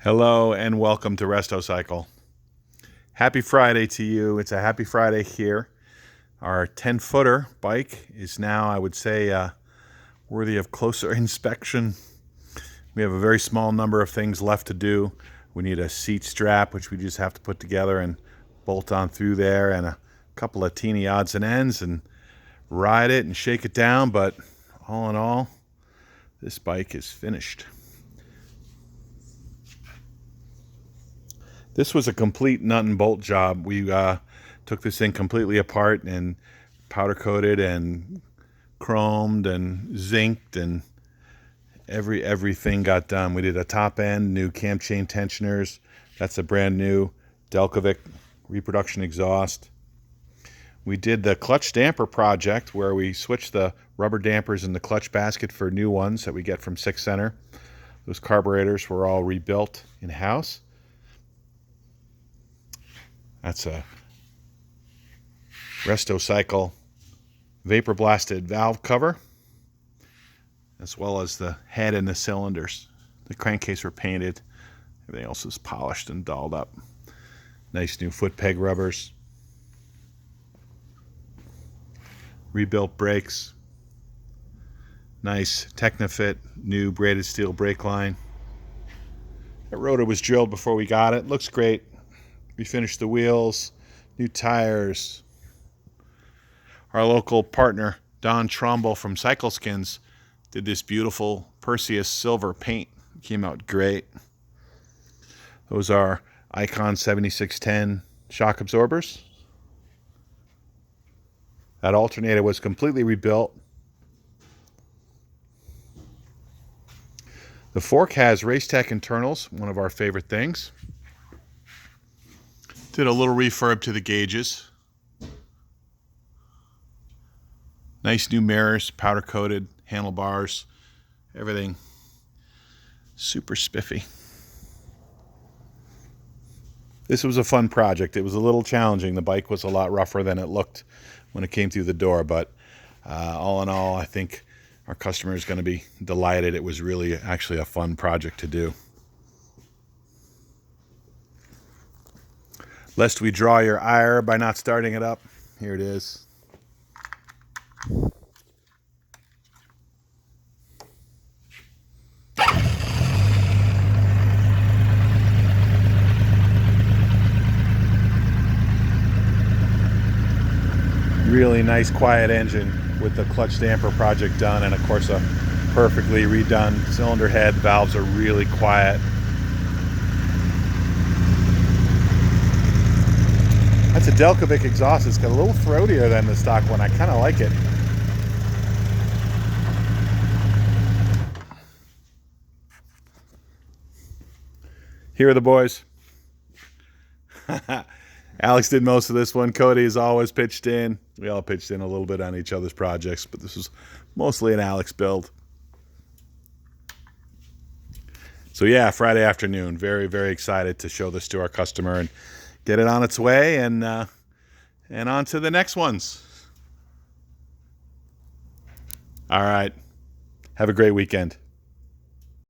Hello and welcome to RestoCycle. Happy Friday to you. It's a happy Friday here. Our 10-footer bike is now, I would say, worthy of closer inspection. We have a very small number of things left to do. We need a seat strap, which we just have to put together and bolt on through there, and a couple of teeny odds and ends and ride it and shake it down. But all in all, this bike is finished. This was a complete nut and bolt job. We took this thing completely apart and powder coated and chromed and zinced, and everything got done. We did a top end, new cam chain tensioners. That's a brand new Delcovic reproduction exhaust. We did the clutch damper project where we switched the rubber dampers in the clutch basket for new ones that we get from Six Center. Those carburetors were all rebuilt in-house. That's a RestoCycle vapor blasted valve cover, as well as the head and the cylinders. The crankcase were painted. Everything else is polished and dolled up. Nice new foot peg rubbers. Rebuilt brakes. Nice Technofit new braided steel brake line. That rotor was drilled before we got it. Looks great. We finished the wheels, new tires. Our local partner, Don Trumbull from Cycle Skins, did this beautiful Perseus silver paint. Came out great. Those are Icon 7610 shock absorbers. That alternator was completely rebuilt. The fork has Racetech internals, one of our favorite things. Did a little refurb to the gauges. Nice new mirrors, powder coated, handlebars, everything super spiffy. This was a fun project. It was a little challenging. The bike was a lot rougher than it looked when it came through the door, but all in all, I think our customer is going to be delighted. It was really actually a fun project to do. Lest we draw your ire by not starting it up, here it is. Really nice quiet engine with the clutch damper project done, and of course a perfectly redone cylinder head. Valves are really quiet. That's a Delcovic exhaust. It's got a little throatier than the stock one. I kind of like it. Here are the boys. Alex did most of this one. Cody has always pitched in. We all pitched in a little bit on each other's projects, but this was mostly an Alex build. So yeah, Friday afternoon. Very, very excited to show this to our customer and get it on its way, and on to the next ones. All right. Have a great weekend.